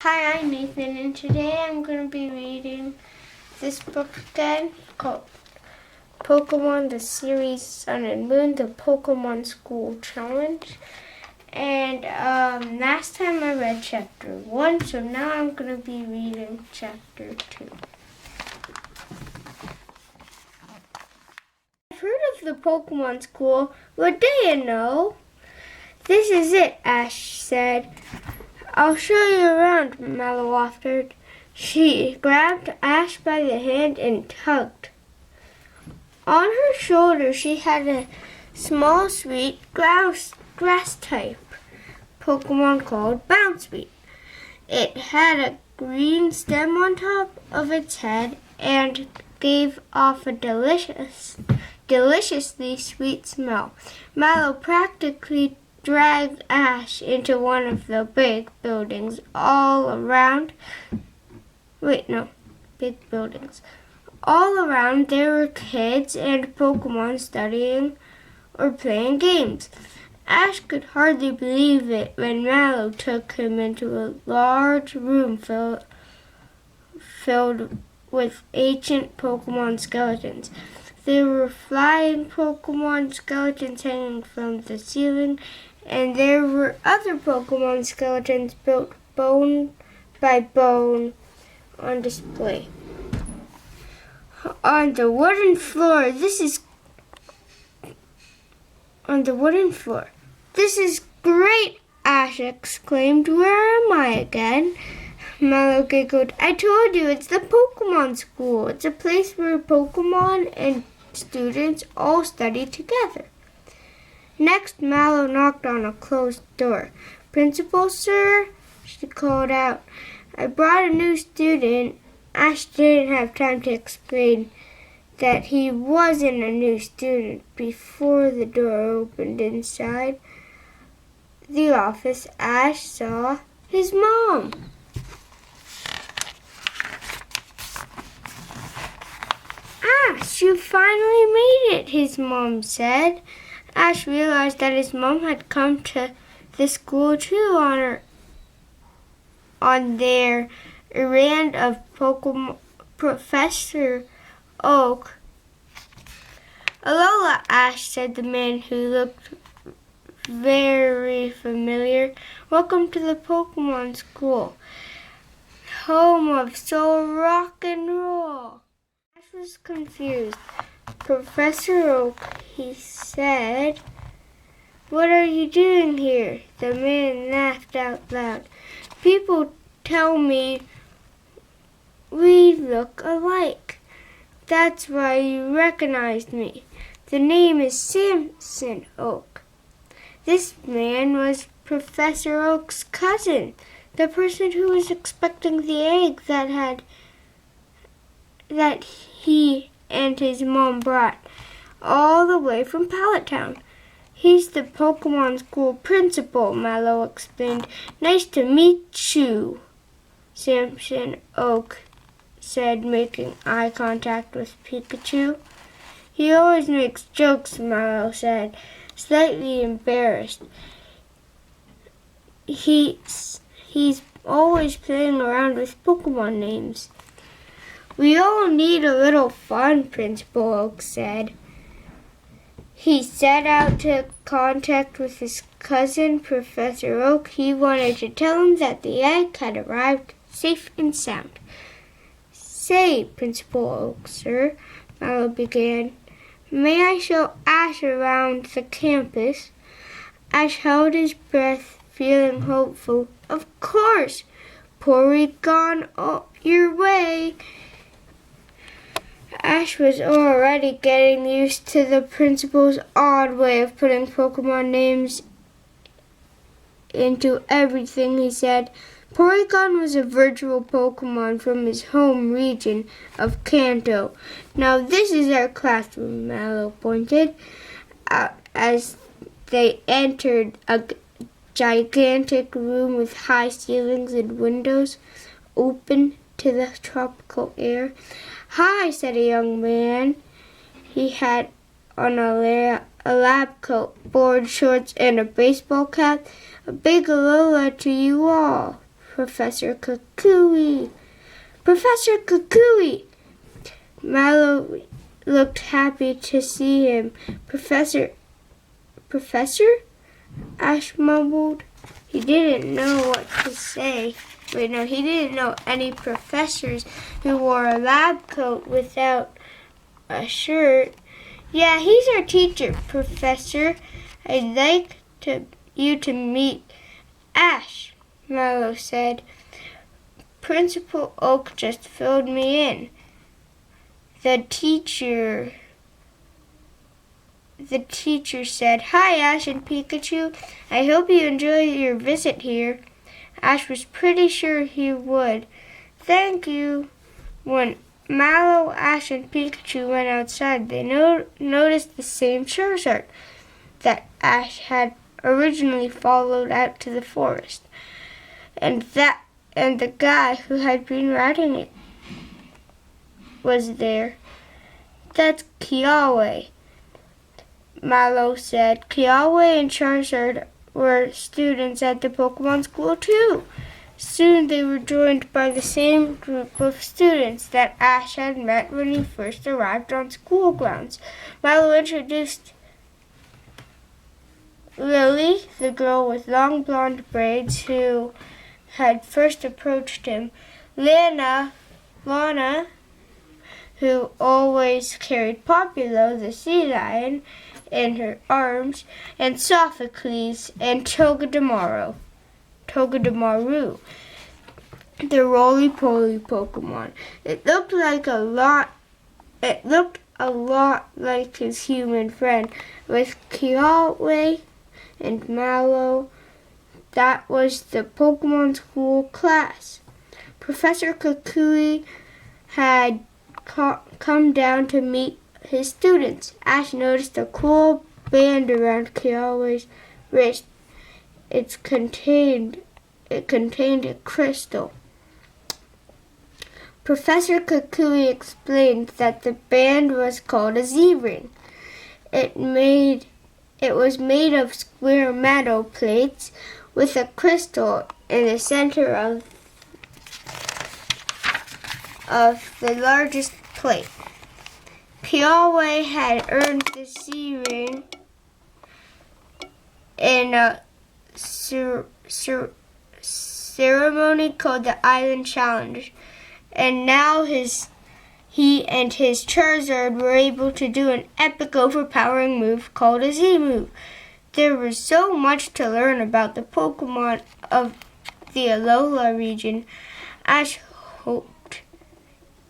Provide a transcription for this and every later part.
Hi, I'm Nathan, and today I'm going to be reading this book again called Pokemon, the series Sun and Moon, the Pokemon School Challenge. And last time I read chapter 1, so now I'm going to be reading chapter 2. I've heard of the Pokemon School. What do you know? This is it, Ash said. I'll show you around, Mallow offered. She grabbed Ash by the hand and tugged. On her shoulder she had a small, sweet grass-type Pokemon called Bounsweet. It had a green stem on top of its head and gave off a deliciously sweet smell. Mallow practically dragged Ash into one of the big buildings all around. Big buildings. All around there were kids and Pokemon studying or playing games. Ash could hardly believe it when Mallow took him into a large room filled with ancient Pokemon skeletons. There were flying Pokemon skeletons hanging from the ceiling, and there were other Pokemon skeletons built bone by bone on display. On the wooden floor, this is great, Ash exclaimed. Where am I again? Mallow giggled. I told you, it's the Pokemon School. It's a place where Pokemon and students all study together. Next, Mallow knocked on a closed door. Principal, sir, she called out. I brought a new student. Ash didn't have time to explain that he wasn't a new student before the door opened. Inside the office, Ash saw his mom. Ash, you finally made it, his mom said. Ash realized that his mom had come to the school too on their errand of Pokemon Professor Oak. Alola, Ash said, the man who looked very familiar. Welcome to the Pokemon School, home of soul rock and roll. Ash was confused. Professor Oak, he said. What are you doing here? The man laughed out loud. People tell me we look alike. That's why you recognized me. The name is Samson Oak. This man was Professor Oak's cousin, the person who was expecting the egg that he and his mom brought all the way from Pallet Town. He's the Pokemon School principal, Mallow explained. Nice to meet you, Samson Oak said, making eye contact with Pikachu. He always makes jokes, Mallow said, slightly embarrassed. He's always playing around with Pokemon names. We all need a little fun, Principal Oak said. He set out to contact with his cousin, Professor Oak. He wanted to tell him that the egg had arrived safe and sound. Say, Principal Oak, sir, Mallow began, may I show Ash around the campus? Ash held his breath, feeling hopeful. Of course, Porygon, your way. Ash was already getting used to the principal's odd way of putting Pokemon names into everything he said. Porygon was a virtual Pokemon from his home region of Kanto. Now this is our classroom, Mallow pointed out as they entered a gigantic room with high ceilings and windows open to the tropical air. Hi, said a young man. He had on a lab coat, board shorts, and a baseball cap. A big Alola to you all. Professor Kukui. Professor Kukui! Mallow looked happy to see him. Professor? Ash mumbled. He didn't know what to say. He didn't know any professors who wore a lab coat without a shirt. Yeah, he's our teacher, Professor. I'd like you to meet Ash, Mallow said. Principal Oak just filled me in. The teacher said, Hi, Ash and Pikachu. I hope you enjoy your visit here. Ash was pretty sure he would. Thank you. When Mallow, Ash, and Pikachu went outside, they noticed the same Charizard that Ash had originally followed out to the forest. And the guy who had been riding it was there. That's Kiawe, Mallow said. Kiawe and Charizard were students at the Pokemon School too. Soon they were joined by the same group of students that Ash had met when he first arrived on school grounds. Mallow introduced Lily, the girl with long blonde braids who had first approached him, Lana, who always carried Populo, the sea lion, in her arms, and Sophocles and Togedemaru, the roly-poly Pokemon. It looked a lot like his human friend. With Kiawe and Mallow, that was the Pokemon School class. Professor Kukui had come down to meet his students. Ash noticed a cool band around Kiawe's wrist. It contained a crystal. Professor Kukui explained that the band was called a Z-ring. It was made of square metal plates with a crystal in the center of the largest plate. Kiawe had earned the Z-ring in a ceremony called the Island Challenge, and now he and his Charizard were able to do an epic overpowering move called a Z-move. There was so much to learn about the Pokemon of the Alola region. Ash hoped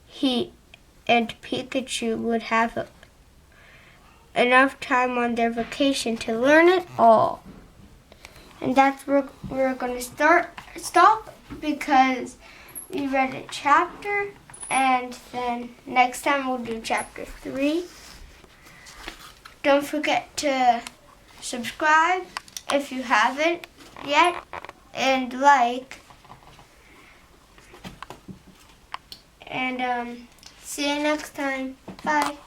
he and Pikachu would have enough time on their vacation to learn it all. And that's where we're going to stop because we read a chapter, and then next time we'll do chapter 3. Don't forget to subscribe if you haven't yet, and like. And see you next time. Bye.